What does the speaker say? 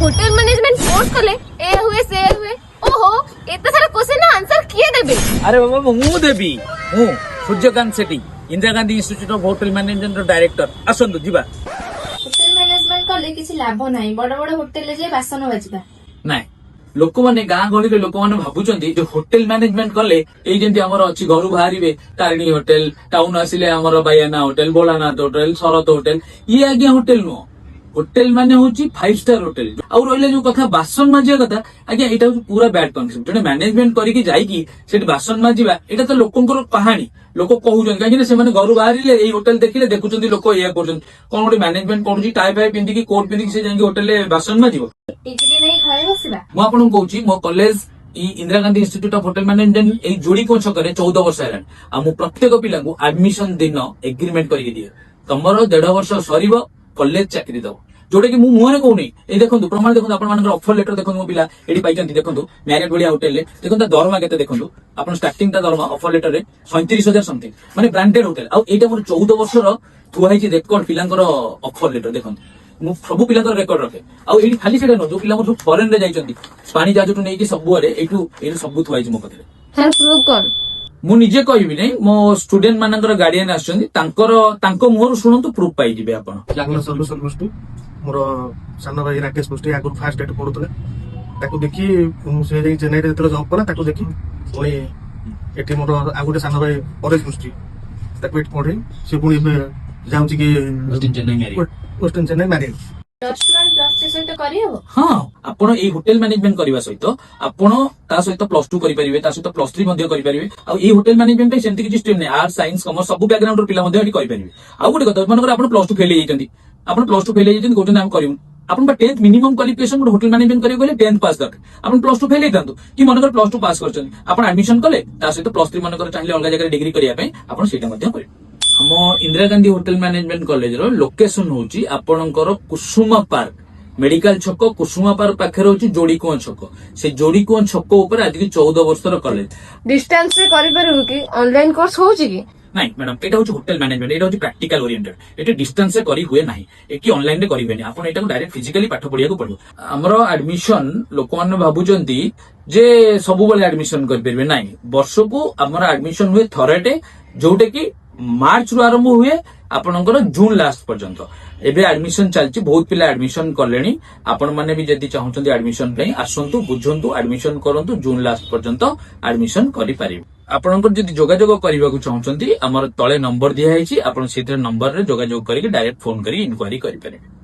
Hotel management course कले ए हुए से हुए ओहो एते सारा क्वेश्चन आंसर किए देबे। अरे बाबा मु देवी मु Suryakant Sethi Indira Gandhi institute of hotel management director आसंतु जीवा। होटेल मैनेजमेंट कले किसी लाभ नाही बड़ बड़ होटेल जे बासन बाजिबा नाइ लोक मैंने गाँ गहली लोक मैंने भावुंट जो होटेल मैनेजमेंट कले ये जमी आम अच्छी घर बाहर तारिणी होटेल टाउन आसिले आमर बायाना होटेल भोलानाथ होटेल शरत होटेल ये आज्ञा होटेल नुह होटेल माने होची 5 स्टार होटेल आउ रहिले जो कथा बासन माजिया कथा आज्ञा एटा पूरा बैड कॉन्सेप्ट जने मैनेजमेंट करिके जाईकी सेठी बासन माजिबा एटा तो लोकंकर कहानी लोक कहउछन काहे से माने घर बाहरिले एई होटेल देखिले देखुचंदी लोक या करछन कोन गोटे मैनेजमेंट करूची टाई फाई पिंदी की कोट पिंदी की से जाईकी होटेल ले बासन माजिबो डिग्री नहीं घरे बसिबा। मु आपन कहउची मो college Indira Gandhi institute of hotel management एई जोड़ी को छकरे 14 वर्ष हेलान आ मु प्रत्येक पिला को एडमिशन दिन एग्रीमेंट करिके दिए तमरो 1.5 वर्ष सरीबो कॉलेज चाकरी दो जोटा कि मुहरे कहूनी ये देखो प्रमाण देखो अपन ऑफर लेटर देखो मो पिला एडी पाइचंती देखो मैरिट बढ़िया होटेल ले देखो दरमा केते देखो अपन स्टार्टिंग ता दरमा ऑफर लेटर रे 37,000 समथिंग माने ब्रांडेड होटेल आ एटा मोर 14 वर्ष रो थुआ हिची रेकॉर्ड पिलांकर ऑफर लेटर देखो मु सब पिलांकर रेकॉर्ड रखे आ एडी खाली सेटा न जो पिला मोर फॉरेन रे जाइचंती पानी जहाजटू नै कि सब रे एटू एटू सब थुआ हिची मो पथरे सर प्रूव कर मु निजे कहबी नै मो स्टूडेंट मानकर गार्डियन आछंती तांको मोर शुणंतु प्रूफ पाइ दिबे आपण लागला सल्यूशन गोष्टी मोर सान भाई राकेश गोष्टी आगु फास्ट डेट पढुतले ताको देखि से जे चेन्नई रे जॉब कला ताको देखि पुणी एठी मोर आगुटे सान भाई परेश गोष्टी ताको एठ पढे से पुणी जाउची कि western Chennai married plus 1 plus 3 सहित करियो। हाँ आपण ए होटेल मैनेजमेंट करबा सहित आपण ता सहित प्लस 2 करि परिबे ता सहित प्लस 3 मध्ये करि परिबे आ ए होटेल मैनेजमेंट पे सेंति किछि स्ट्रीम नै आर्ट्स साइंस कॉमर्स सब बैकग्राउंड रो पिला मध्ये एठी करि परिबे आ गोटे कथा मानकर आपण प्लस 2 फेल हे जैतंती आपण प्लस 2 फेल हे जैतंती गोटे नाम करियो आपण 10th मिनिमम क्वालिफिकेशन गोटे होटेल मैनेजमेंट करियो गले 10th पास दरकार आपण प्लस 2 फेल हे दांतु कि मानकर प्लस 2 पास करछन आपण एडमिशन कले ता सहित प्लस 3 मानकर चाहिले अलगा जगह डिग्री करिया पे आपण सेटा मध्ये करियो। हम Indira Gandhi hotel management college रो लोकेशन होची आपणकर कुसुम पार्क मेडिकल छक कुसुमा पार्क पाखे होची जोड़ीकुआ छक से जोड़ीकुआ छक ऊपर आज की 14 वर्षर कॉलेज डिस्टेंस रे करि परबो कि ऑनलाइन कोर्स होची कि नहीं मैडम एटा होची होटेल मैनेजमेंट एटा होची प्रैक्टिकल ओरिएंटेड एटा डिस्टेंस से करी हुए नाही एकी ऑनलाइन रे करिबेनी आपण एटा को डायरेक्ट फिजिकली पाठ पढिया को पड़ो हमरो एडमिशन लोक माने भाबुचंती जे सब बेले एडमिशन कर परबे नाही वर्ष को हमरो एडमिशन हुए थरेटे जोटे की मार्च रु आरंभ हुए आपनकर जून लास्ट पर्यंत एबे एडमिशन चलची बहुत पिला एडमिशन करलेनी आपण माने भी जदी चाहउचंती एडमिशन पई आसंतु बुझंतु एडमिशन करंतु जून लास्ट पर्यंत एडमिशन करि पारिबे आपनकर जदी जोगाजोग करबा को चाहउचंती हमर तळे नंबर दिया हैची आपण सेतिर नंबर रे जोगाजोग करिके डायरेक्ट फोन करी इंक्वायरी करि पारिबे।